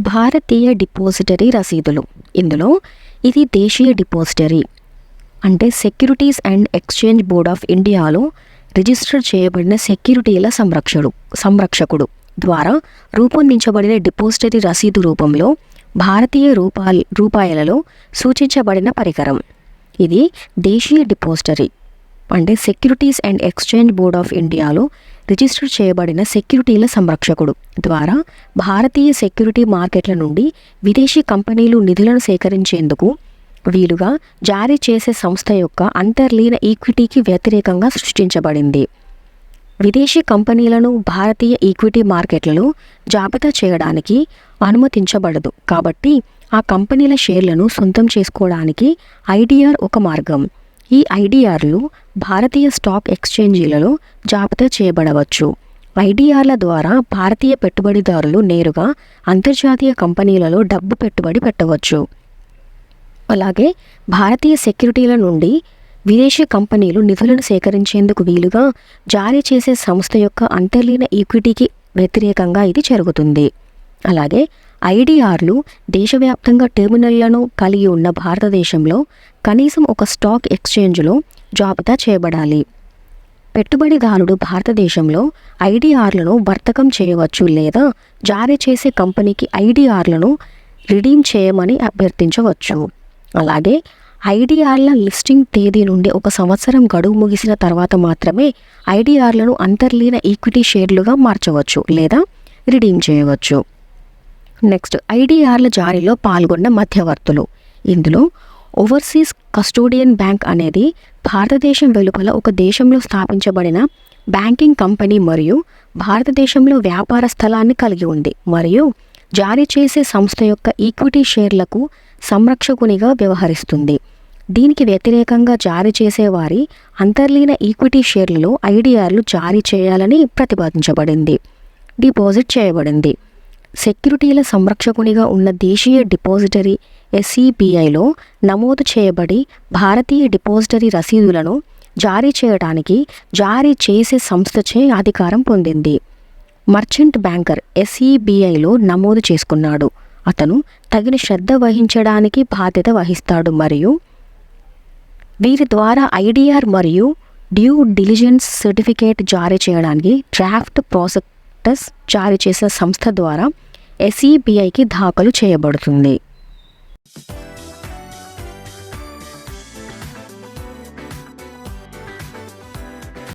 భారతీయ depository రసీదులు. ఇందులో ఇది దేశీయ డిపాజిటరీ అంటే securities and exchange board of ఇండియాలో రిజిస్టర్ చేయబడిన సెక్యూరిటీల సంరక్షకుడు ద్వారా రూపొందించబడిన డిపాజిటరీ రసీదు రూపంలో భారతీయ రూపాయలలో సూచించబడిన పరికరం. ఇది దేశీయ డిపాజిటరీ అంటే securities and exchange board of ఇండియాలో రిజిస్టర్ చేయబడిన సెక్యూరిటీల సంరక్షకుడు ద్వారా భారతీయ సెక్యూరిటీ మార్కెట్ల నుండి విదేశీ కంపెనీలు నిధులను సేకరించేందుకు వీలుగా జారీ చేసే సంస్థ యొక్క అంతర్లీన ఈక్విటీకి వ్యతిరేకంగా సృష్టించబడింది. విదేశీ కంపెనీలను భారతీయ ఈక్విటీ మార్కెట్లలో జాబితా చేయడానికి అనుమతించబడదు. కాబట్టి ఆ కంపెనీల షేర్లను సొంతం చేసుకోవడానికి ఐడిఆర్ ఒక మార్గం. ఈ ఐడిఆర్లు భారతీయ స్టాక్ ఎక్స్చేంజీలలో జాబితా చేయబడవచ్చు. ఐడిఆర్ల ద్వారా భారతీయ పెట్టుబడిదారులు నేరుగా అంతర్జాతీయ కంపెనీలలో డబ్బు పెట్టుబడి పెట్టవచ్చు. అలాగే భారతీయ సెక్యూరిటీల నుండి విదేశీ కంపెనీలు నిధులను సేకరించేందుకు వీలుగా జారీ చేసే సంస్థ యొక్క అంతర్లీన ఈక్విటీకి వ్యతిరేకంగా ఇది జరుగుతుంది. అలాగే ఐడిఆర్లు దేశవ్యాప్తంగా టెర్మినల్లను కలిగి ఉన్న భారతదేశంలో కనీసం ఒక స్టాక్ ఎక్స్చేంజ్లో జాబితా చేయబడాలి. పెట్టుబడిదారుడు భారతదేశంలో ఐడిఆర్లను వర్తకం చేయవచ్చు లేదా జారీ చేసే కంపెనీకి ఐడిఆర్లను రిడీమ్ చేయమని అభ్యర్థించవచ్చు. అలాగే ఐడిఆర్ల లిస్టింగ్ తేదీ నుండి 1 సంవత్సరం గడువు ముగిసిన తర్వాత మాత్రమే ఐడిఆర్లను అంతర్లీన ఈక్విటీ షేర్లుగా మార్చవచ్చు లేదా రిడీమ్ చేయవచ్చు. నెక్స్ట్, ఐడిఆర్ల జారీలో పాల్గొన్న మధ్యవర్తులు. ఇందులో ఓవర్సీస్ కస్టోడియన్ బ్యాంక్ అనేది భారతదేశం వెలుపల ఒక దేశంలో స్థాపించబడిన బ్యాంకింగ్ కంపెనీ మరియు భారతదేశంలో వ్యాపార స్థలాన్ని కలిగి ఉంది మరియు జారీ చేసే సంస్థ యొక్క ఈక్విటీ షేర్లకు సంరక్షకునిగా వ్యవహరిస్తుంది. దీనికి వ్యతిరేకంగా జారీ చేసేవారి అంతర్లీన ఈక్విటీ షేర్లలో ఐడిఆర్లు జారీ చేయాలని ప్రతిపాదించబడింది, డిపాజిట్ చేయబడింది. సెక్యూరిటీల సంరక్షకునిగా ఉన్న దేశీయ డిపాజిటరీ ఎస్ఈబిఐలో నమోదు చేయబడి భారతీయ డిపాజిటరీ రసీదులను జారీ చేయడానికి జారీ చేసే సంస్థచే అధికారం పొందింది. మర్చెంట్ బ్యాంకర్ ఎస్ఈబిఐలో నమోదు చేసుకున్నాడు. అతను తగిన శ్రద్ధ వహించడానికి బాధ్యత వహిస్తాడు మరియు వీరి ద్వారా ఐడిఆర్ మరియు డ్యూ డిలిజెన్స్ సర్టిఫికేట్ జారీ చేయడానికి డ్రాఫ్ట్ ప్రాస్పెక్టస్ జారీ చేసే సంస్థ ద్వారా ఎస్ఈబిఐకి దాఖలు చేయబడుతుంది.